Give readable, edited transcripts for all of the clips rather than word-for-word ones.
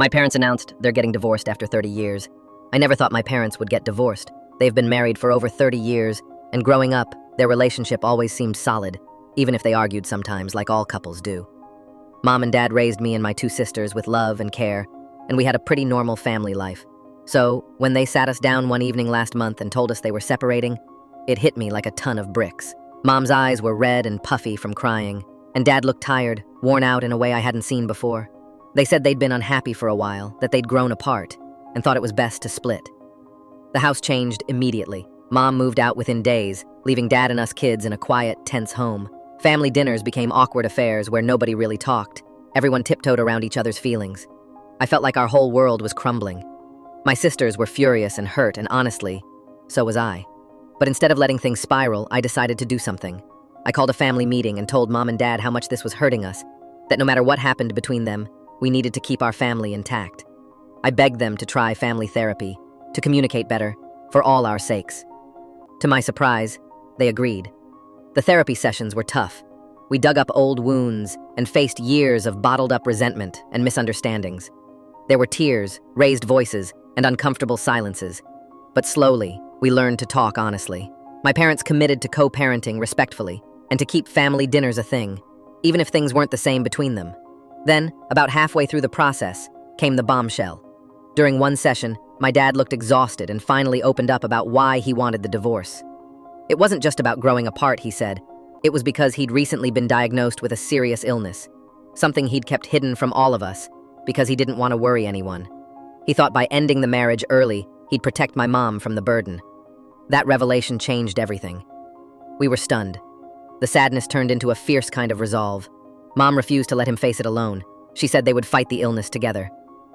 My parents announced they're getting divorced after 30 years. I never thought my parents would get divorced. They've been married for over 30 years, and growing up, their relationship always seemed solid, even if they argued sometimes, like all couples do. Mom and Dad raised me and my two sisters with love and care, and we had a pretty normal family life. So, when they sat us down one evening last month and told us they were separating, it hit me like a ton of bricks. Mom's eyes were red and puffy from crying, and Dad looked tired, worn out in a way I hadn't seen before. They said they'd been unhappy for a while, that they'd grown apart, and thought it was best to split. The house changed immediately. Mom moved out within days, leaving Dad and us kids in a quiet, tense home. Family dinners became awkward affairs where nobody really talked. Everyone tiptoed around each other's feelings. I felt like our whole world was crumbling. My sisters were furious and hurt, and honestly, so was I. But instead of letting things spiral, I decided to do something. I called a family meeting and told Mom and Dad how much this was hurting us, that no matter what happened between them, we needed to keep our family intact. I begged them to try family therapy, to communicate better, for all our sakes. To my surprise, they agreed. The therapy sessions were tough. We dug up old wounds and faced years of bottled-up resentment and misunderstandings. There were tears, raised voices, and uncomfortable silences. But slowly, we learned to talk honestly. My parents committed to co-parenting respectfully and to keep family dinners a thing, even if things weren't the same between them. Then, about halfway through the process, came the bombshell. During one session, my dad looked exhausted and finally opened up about why he wanted the divorce. It wasn't just about growing apart, he said. It was because he'd recently been diagnosed with a serious illness, something he'd kept hidden from all of us because he didn't want to worry anyone. He thought by ending the marriage early, he'd protect my mom from the burden. That revelation changed everything. We were stunned. The sadness turned into a fierce kind of resolve. Mom refused to let him face it alone. She said they would fight the illness together.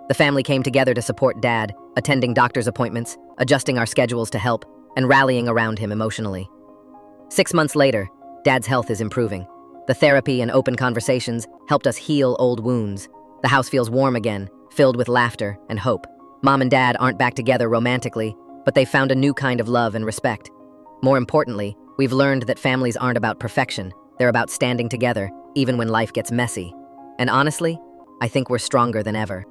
The family came together to support Dad, attending doctor's appointments, adjusting our schedules to help, and rallying around him emotionally. 6 months later, Dad's health is improving. The therapy and open conversations helped us heal old wounds. The house feels warm again, filled with laughter and hope. Mom and Dad aren't back together romantically, but they've found a new kind of love and respect. More importantly, we've learned that families aren't about perfection. They're about standing together, even when life gets messy. And honestly, I think we're stronger than ever.